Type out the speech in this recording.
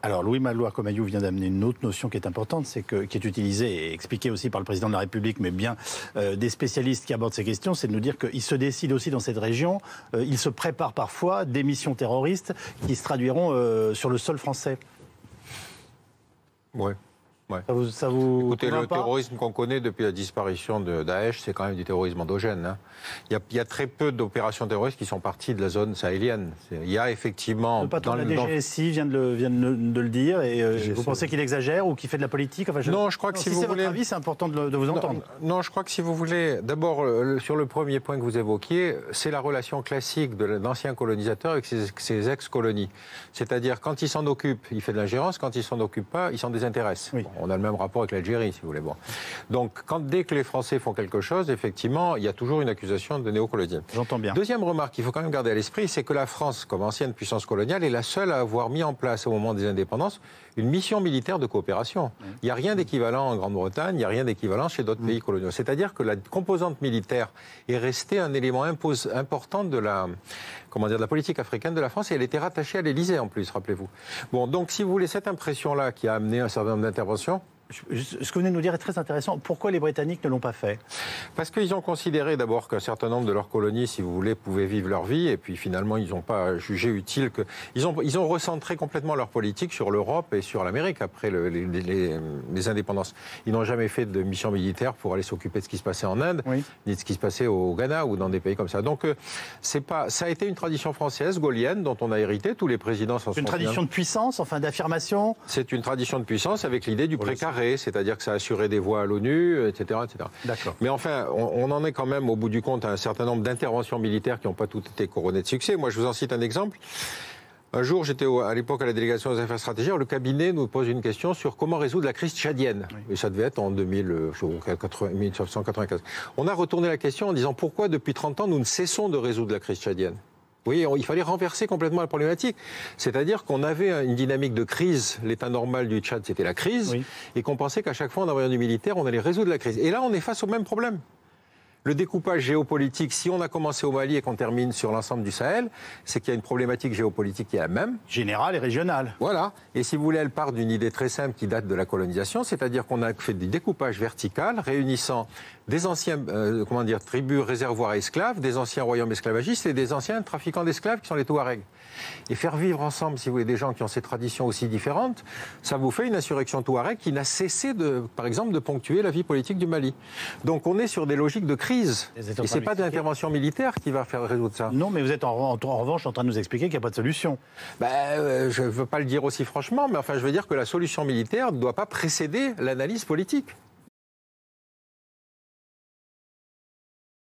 Alors, Louis Maloir-Comayou vient d'amener une autre notion qui est importante, qui est utilisée et expliquée aussi par le président de la République, mais bien des spécialistes qui abordent ces questions, c'est de nous dire qu'il se décide aussi dans cette région, il se prépare parfois des missions terroristes qui se traduiront sur le sol français. Oui. Ouais. Ça vous Écoutez, le terrorisme qu'on connaît depuis la disparition de Daesh, c'est quand même du terrorisme endogène. Hein. Il y a très peu d'opérations terroristes qui sont parties de la zone sahélienne. Il y a effectivement... Le patron de la DGSI vient de le dire, et vous pensez qu'il exagère ou qu'il fait de la politique? Non, je crois que si vous voulez... votre avis, c'est important de vous entendre. Non, je crois que si vous voulez... D'abord, sur le premier point que vous évoquiez, c'est la relation classique de l'ancien colonisateur avec ses ex-colonies. C'est-à-dire, quand il s'en occupe, il fait de l'ingérence, quand il s'en occupe pas, il s'en désintéresse. Oui. Bon, on a le même rapport avec l'Algérie, si vous voulez. Bon. Donc, dès que les Français font quelque chose, effectivement, il y a toujours une accusation de néocolonialisme. J'entends bien. Deuxième remarque qu'il faut quand même garder à l'esprit, c'est que la France, comme ancienne puissance coloniale, est la seule à avoir mis en place, au moment des indépendances, une mission militaire de coopération. Il n'y a rien d'équivalent en Grande-Bretagne, il n'y a rien d'équivalent chez d'autres pays coloniaux. C'est-à-dire que la composante militaire est restée un élément important de la politique africaine de la France, et elle était rattachée à l'Élysée en plus, rappelez-vous. Bon, donc si vous voulez, cette impression-là qui a amené un certain nombre d'interventions... Ce que vous venez de nous dire est très intéressant. Pourquoi les Britanniques ne l'ont pas fait? Parce qu'ils ont considéré d'abord qu'un certain nombre de leurs colonies, si vous voulez, pouvaient vivre leur vie, et puis finalement, ils n'ont pas jugé utile que... Ils ont recentré complètement leur politique sur l'Europe et sur l'Amérique après les indépendances. Ils n'ont jamais fait de mission militaire pour aller s'occuper de ce qui se passait en Inde, ni de ce qui se passait au Ghana ou dans des pays comme ça. Donc, ça a été une tradition française, gaulienne, dont on a hérité. Tous les présidents s'en sont... Une tradition de puissance, enfin d'affirmation? C'est une tradition de puissance avec l'idée du précaré. C'est-à-dire que ça a assuré des voix à l'ONU, etc., etc. D'accord. Mais enfin, on en est quand même, au bout du compte, à un certain nombre d'interventions militaires qui n'ont pas toutes été couronnées de succès. Moi, je vous en cite un exemple. Un jour, j'étais à l'époque à la délégation aux affaires stratégiques, le cabinet nous pose une question sur comment résoudre la crise tchadienne. Oui. Et ça devait être en 1995. On a retourné la question en disant pourquoi, depuis 30 ans, nous ne cessons de résoudre la crise tchadienne. Oui, il fallait renverser complètement la problématique. C'est-à-dire qu'on avait une dynamique de crise. L'état normal du Tchad, c'était la crise. Oui. Et qu'on pensait qu'à chaque fois, en envoyant du militaire, on allait résoudre la crise. Et là, on est face au même problème. Le découpage géopolitique, si on a commencé au Mali et qu'on termine sur l'ensemble du Sahel, c'est qu'il y a une problématique géopolitique qui est la même. Générale et régionale. Voilà. Et si vous voulez, elle part d'une idée très simple qui date de la colonisation, c'est-à-dire qu'on a fait du découpage vertical réunissant des anciens tribus réservoirs à esclaves, des anciens royaumes esclavagistes et des anciens trafiquants d'esclaves qui sont les Touaregs. Et faire vivre ensemble, si vous voulez, des gens qui ont ces traditions aussi différentes, ça vous fait une insurrection Touareg qui n'a cessé, par exemple, de ponctuer la vie politique du Mali. Donc on est sur des logiques de crise. Et ce n'est pas de l'intervention militaire qui va faire résoudre ça. Non, mais vous êtes en revanche en train de nous expliquer qu'il n'y a pas de solution. Je ne veux pas le dire aussi franchement, mais enfin, je veux dire que la solution militaire ne doit pas précéder l'analyse politique.